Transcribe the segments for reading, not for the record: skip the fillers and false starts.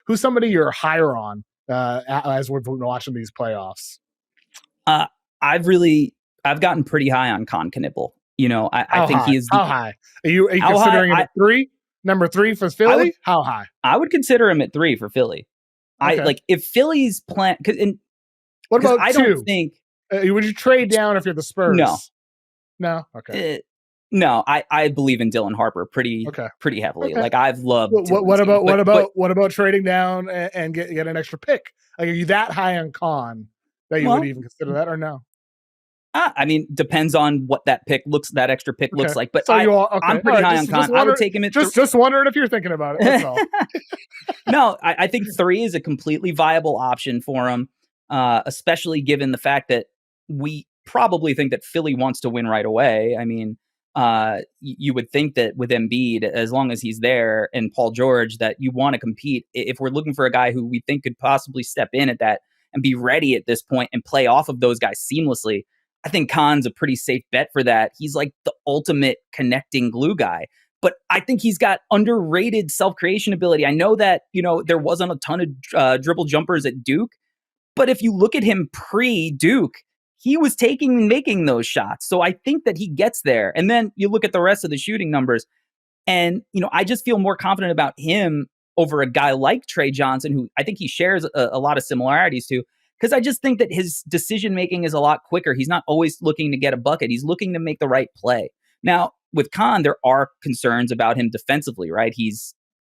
who's somebody you're higher on as we've been watching these playoffs? I've gotten pretty high on Kon Knueppel. I think he is. How high? Are you considering him at 3? Number 3 for Philly? How high? I would consider him at 3 for Philly. Okay. If Philly's plan. What about 2? I don't think. Would you trade down if you're the Spurs? No. Okay. No, I believe in Dylan Harper pretty heavily. Okay. Like I've loved. What about trading down and get an extra pick? Like, are you that high on Kon that you would even consider that, or no? I mean, depends on what that extra pick looks like. But I'm pretty high on Kon. I would take him at just wondering if you're thinking about it. That's all. No, I think 3 is a completely viable option for him, especially given the fact that we probably think that Philly wants to win right away. I mean, you would think that with Embiid, as long as he's there, and Paul George, that you want to compete. If we're looking for a guy who we think could possibly step in at that and be ready at this point and play off of those guys seamlessly, I think Kon's a pretty safe bet for that. He's like the ultimate connecting glue guy. But I think he's got underrated self-creation ability. I know that, there wasn't a ton of dribble jumpers at Duke, but if you look at him pre-Duke, he was taking and making those shots. So I think that he gets there. And then you look at the rest of the shooting numbers, and, I just feel more confident about him over a guy like Trey Johnson, who I think he shares a lot of similarities to. Because I just think that his decision-making is a lot quicker. He's not always looking to get a bucket. He's looking to make the right play. Now, with Kon, there are concerns about him defensively, right? He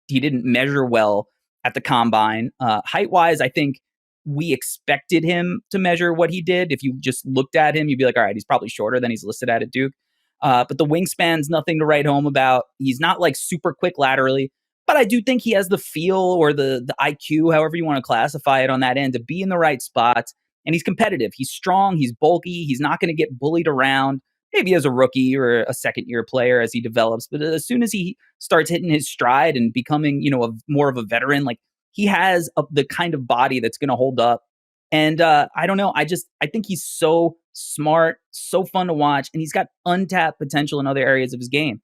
didn't measure well at the combine. Height-wise, I think we expected him to measure what he did. If you just looked at him, you'd be like, all right, he's probably shorter than he's listed at Duke. But the wingspan's nothing to write home about. He's not like super quick laterally. But I do think he has the feel or the IQ, however you want to classify it on that end, to be in the right spots. And he's competitive. He's strong. He's bulky. He's not going to get bullied around, maybe as a rookie or a second-year player as he develops. But as soon as he starts hitting his stride and becoming, more of a veteran, like he has the kind of body that's going to hold up. And I don't know. I think he's so smart, so fun to watch, and he's got untapped potential in other areas of his game.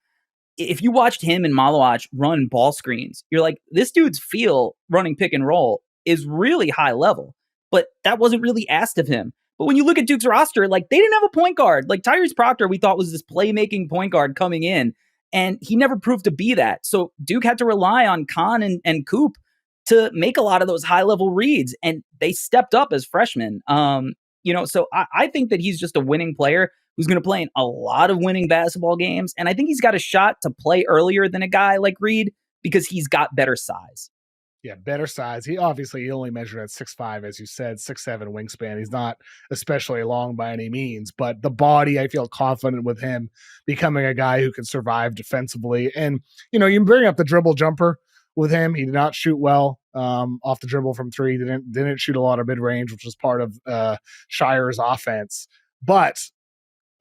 If you watched him and Malawach run ball screens, you're like, this dude's feel running pick and roll is really high level, but that wasn't really asked of him. But when you look at Duke's roster, like they didn't have a point guard. Like Tyrese Proctor, we thought was this playmaking point guard coming in, and he never proved to be that. So Duke had to rely on Kon and Coop to make a lot of those high level reads, and they stepped up as freshmen. So I think that he's just a winning player who's going to play in a lot of winning basketball games. And I think he's got a shot to play earlier than a guy like Reed because he's got better size. Yeah, better size. He only measured at 6'5", as you said, 6'7" wingspan. He's not especially long by any means, but the body, I feel confident with him becoming a guy who can survive defensively. And, you bring up the dribble jumper with him. He did not shoot well off the dribble from 3. Didn't shoot a lot of mid-range, which was part of Shire's offense. But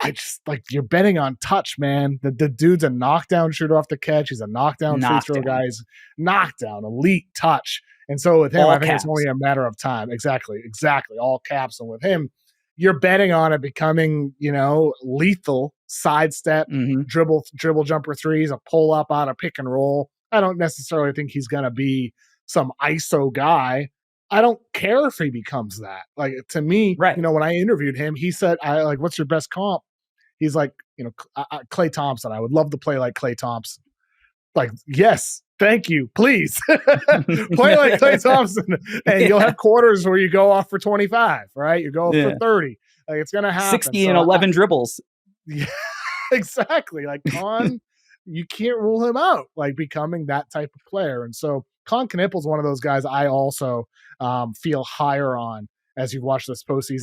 I just you're betting on touch, man. The dude's a knockdown shooter off the catch. He's a knockdown free throw guy. He's knockdown, elite touch. And so with him, I think it's only a matter of time. Exactly. All caps. And with him, you're betting on it becoming, lethal sidestep, dribble jumper threes, a pull up out of pick and roll. I don't necessarily think he's going to be some ISO guy. I don't care if he becomes that. Like, to me, right. When I interviewed him, he said, what's your best comp? He's like, Klay Thompson. I would love to play like Klay Thompson. Like, yes, thank you. Please play like Klay Thompson. And you'll have quarters where you go off for 25, right? You go off for 30. Like, it's going to happen. 60 and 11 dribbles. Yeah, exactly. Like, Kon, you can't rule him out, like becoming that type of player. And so Kon Knueppel is one of those guys I also feel higher on as you've watched this postseason.